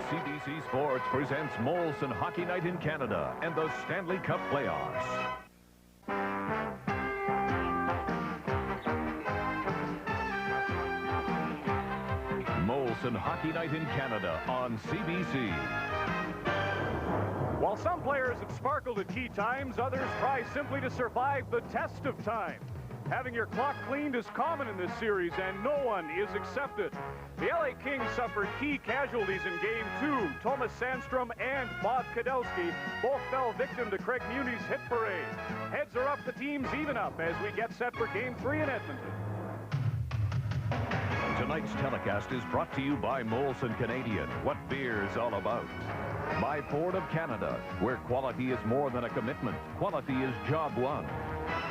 CBC Sports presents Molson Hockey Night in Canada and the Stanley Cup playoffs. Molson Hockey Night in Canada on CBC. While some players have sparkled at key times, others try simply to survive the test of time. Having your clock cleaned is common in this series, and no one is accepted. The LA Kings suffered key casualties in Game 2. Thomas Sandstrom and Bob Kudelski both fell victim to Craig Muni's hit parade. Heads are up, the teams even up as we get set for Game 3 in Edmonton. Tonight's telecast is brought to you by Molson Canadian, what beer's all about. By Ford of Canada, where quality is more than a commitment. Quality is job one.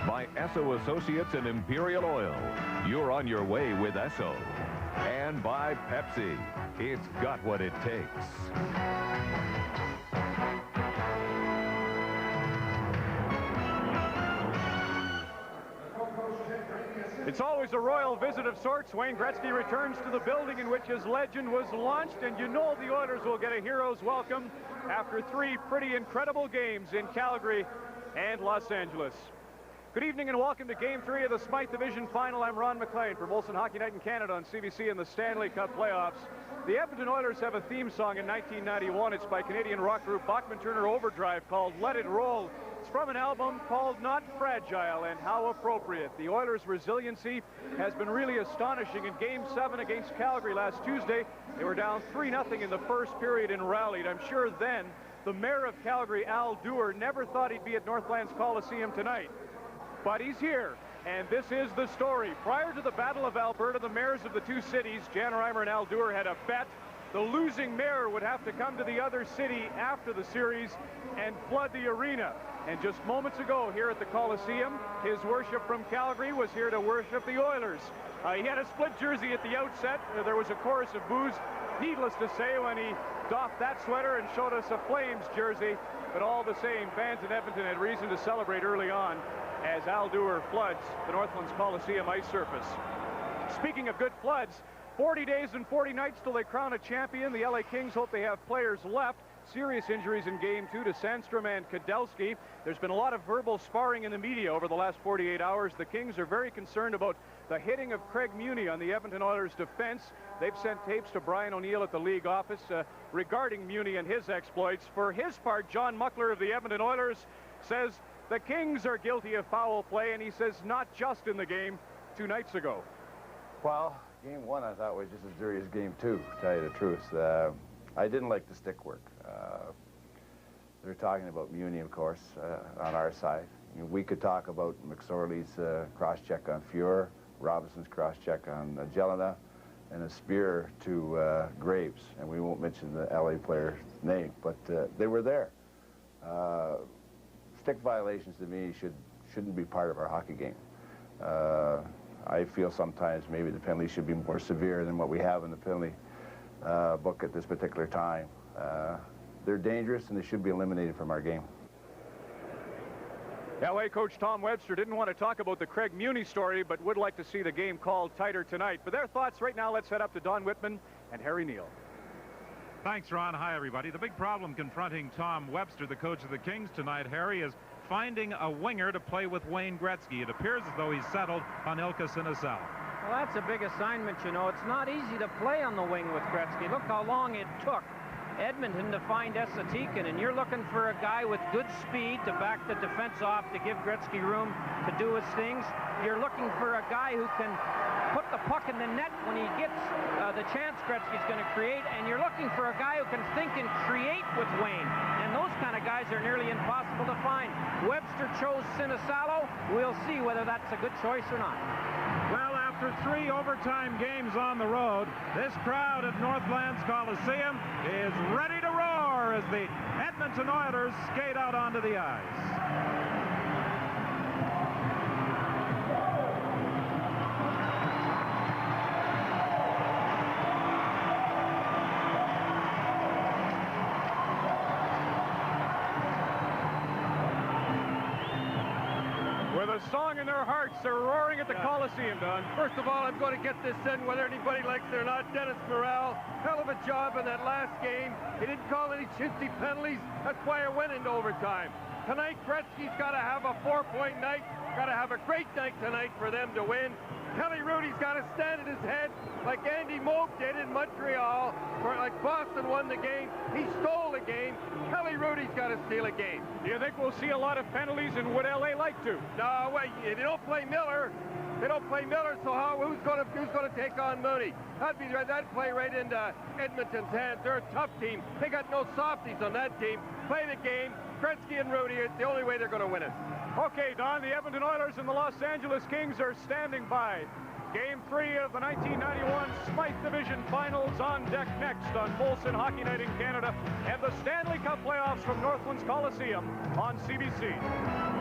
By Esso Associates and Imperial Oil. You're on your way with Esso. And by Pepsi. It's got what it takes. It's always a royal visit of sorts. Wayne Gretzky returns to the building in which his legend was launched, and you know the Oilers will get a hero's welcome after 3 pretty incredible games in Calgary and Los Angeles. Good evening and welcome to Game 3 of the Smythe Division Final. I'm Ron Maclean for Molson Hockey Night in Canada on CBC in the Stanley Cup playoffs. The Edmonton Oilers have a theme song in 1991. It's by Canadian rock group Bachman Turner Overdrive called Let It Roll. It's from an album called Not Fragile, and how appropriate. The Oilers' resiliency has been really astonishing. In Game 7 against Calgary last Tuesday, they were down 3-0 in the first period and rallied. I'm sure then the mayor of Calgary, Al Dewar, never thought he'd be at Northlands Coliseum tonight. But he's here, and this is the story. Prior to the Battle of Alberta, the mayors of the two cities, Jan Reimer and Al Dewar, had a bet. The losing mayor would have to come to the other city after the series and flood the arena. And just moments ago here at the Coliseum, his worship from Calgary was here to worship the Oilers. He had a split jersey at the outset. There was a chorus of boos. Needless to say, when he doffed that sweater and showed us a Flames jersey, but all the same, fans in Edmonton had reason to celebrate early on as Al Dewar floods the Northlands Coliseum ice surface. Speaking of good floods, 40 days and 40 nights till they crown a champion. The LA Kings hope they have players left. Serious injuries in Game 2 to Sandstrom and Kudelski. There's been a lot of verbal sparring in the media over the last 48 hours. The Kings are very concerned about the hitting of Craig Muni on the Edmonton Oilers defense. They've sent tapes to Brian O'Neill at the league office regarding Muni and his exploits. For his part, John Muckler of the Edmonton Oilers says the Kings are guilty of foul play, and he says not just in the game 2 nights ago. Well, Game 1 I thought was just as dirty as Game 2, to tell you the truth. I didn't like the stick work. They're talking about Muni, of course, on our side. I mean, we could talk about McSorley's cross-check on Fuhr, Robinson's cross-check on Jelena, and a spear to Graves. And we won't mention the LA player's name, but they were there. Stick violations to me shouldn't be part of our hockey game. I feel sometimes maybe the penalty should be more severe than what we have in the penalty book at this particular time. They're dangerous and they should be eliminated from our game. LA coach Tom Webster didn't want to talk about the Craig Muni story, but would like to see the game called tighter tonight. For their thoughts right now, let's head up to Don Wittman and Harry Neale. Thanks, Ron. Hi, everybody. The big problem confronting Tom Webster, the coach of the Kings tonight, Harry, is finding a winger to play with Wayne Gretzky. It appears as though he's settled on Ilka Sinisalo. Well, that's a big assignment, you know. It's not easy to play on the wing with Gretzky. Look how long it took Edmonton to find Esso Pepsi, and you're looking for a guy with good speed to back the defense off to give Gretzky room to do his things. You're looking for a guy who can put the puck in the net when he gets the chance Gretzky's going to create, and you're looking for a guy who can think and create with Wayne. And those kind of guys are nearly impossible to find. Webster chose Sinisalo. We'll see whether that's a good choice or not. Well, after 3 overtime games on the road, this crowd at Northlands Coliseum is ready to roar as the Edmonton Oilers skate out onto the ice. With a a song in their hearts. They're roaring at the Coliseum, Don. First of all, I'm going to get this in, whether anybody likes it or not. Dennis Morrell, hell of a job in that last game. He didn't call any chintzy penalties. That's why it went into overtime. Tonight, Gretzky's got to have a 4-point night. Got to have a great night tonight for them to win. Kelly Rudy's got to stand at his head like Andy Moak did in Montreal, or like Boston won the game. He stole the game. Kelly Rudy's got to steal a game. Do you think we'll see a lot of penalties, and would LA like to? No, wait, if they don't play Miller, so who's going to take on Mooney? That'd play right into Edmonton's hands. They're a tough team. They got no softies on that team. Play the game. Gretzky and Rudy, it's the only way they're going to win it. Okay, Don, the Edmonton Oilers and the Los Angeles Kings are standing by. Game 3 of the 1991 Smythe Division Finals on deck next on Molson Hockey Night in Canada and the Stanley Cup playoffs from Northland's Coliseum on CBC.